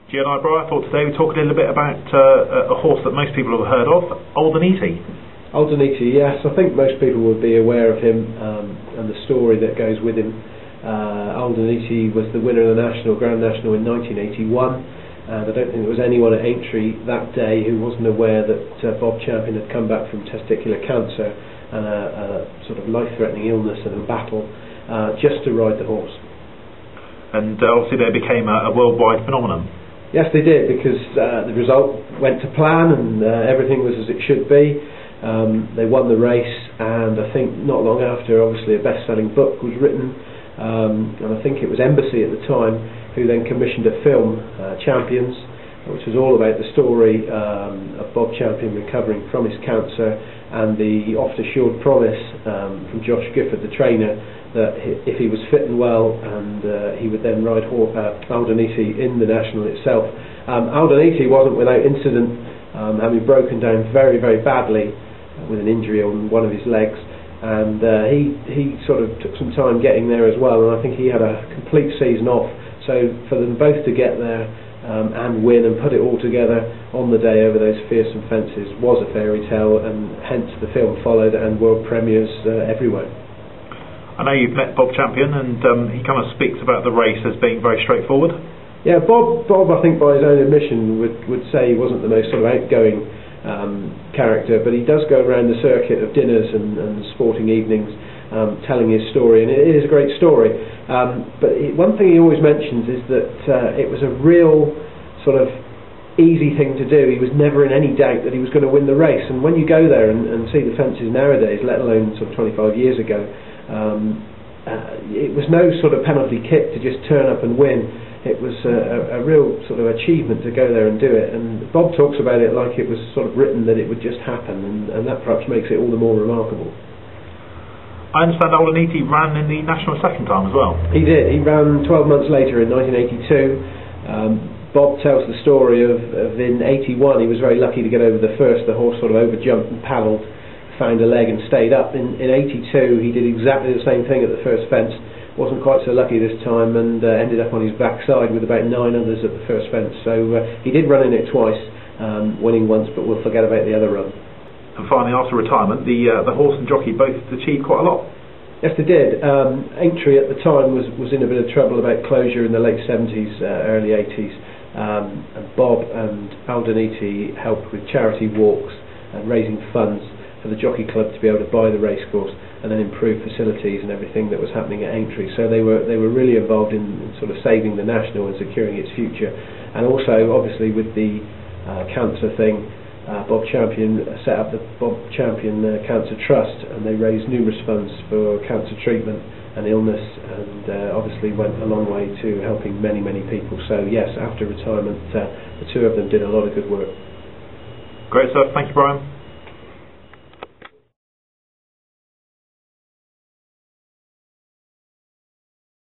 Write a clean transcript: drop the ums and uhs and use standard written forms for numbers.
Gia and I, Brian, I thought today we'd talk a little bit about a horse that most people have heard of, Aldaniti. Aldaniti, yes, I think most people would be aware of him and the story that goes with him. Aldaniti was the winner of the Grand National in 1981, and I don't think there was anyone at Aintree that day who wasn't aware that Bob Champion had come back from testicular cancer and a sort of life-threatening illness and a battle just to ride the horse. And obviously they became a worldwide phenomenon. Yes, they did, because the result went to plan and everything was as it should be. They won the race, and I think not long after, obviously, a best-selling book was written, and I think it was Embassy at the time who then commissioned a film, Champions, which was all about the story of Bob Champion recovering from his cancer, and the oft-assured promise from Josh Gifford, the trainer, that if he was fit and well, and he would then ride Aldaniti in the National itself. Aldaniti wasn't without incident, having broken down very, very badly with an injury on one of his legs, and he sort of took some time getting there as well, and I think he had a complete season off. So for them both to get there and win and put it all together on the day over those fearsome fences was a fairy tale, and hence the film followed and world premieres everywhere. I know you've met Bob Champion, and he kind of speaks about the race as being very straightforward. Yeah, Bob, I think by his own admission would say he wasn't the most sort of outgoing character, but he does go around the circuit of dinners and sporting evenings telling his story, and it is a great story. But one thing he always mentions is that it was a real sort of easy thing to do. He was never in any doubt that he was going to win the race, and when you go there and see the fences nowadays, let alone sort of 25 years ago, it was no sort of penalty kick to just turn up and win. It was a real sort of achievement to go there and do it, and Bob talks about it like it was sort of written that it would just happen, and that perhaps makes it all the more remarkable. I understand Aldaniti ran in the National a second time as well. He did. He ran 12 months later in 1982. Bob tells the story of in 81 he was very lucky to get over the first. The horse sort of overjumped and paddled, found a leg and stayed up. In 82 he did exactly the same thing at the first fence, wasn't quite so lucky this time, and ended up on his backside with about 9 others at the first fence. So he did run in it twice, winning once, but we'll forget about the other run. And finally, after retirement, the horse and jockey both achieved quite a lot. Yes, they did. Aintree at the time was in a bit of trouble about closure in the late 70s, early 80s, and Bob and Aldaniti helped with charity walks and raising funds for the jockey club to be able to buy the racecourse and then improve facilities and everything that was happening at Aintree. So they were really involved in sort of saving the National and securing its future, and also obviously with the cancer thing. Bob Champion set up the Bob Champion Cancer Trust, and they raised numerous funds for cancer treatment and illness, and obviously went a long way to helping many, many people. So yes, after retirement, the two of them did a lot of good work. Great stuff. Thank you, Brian.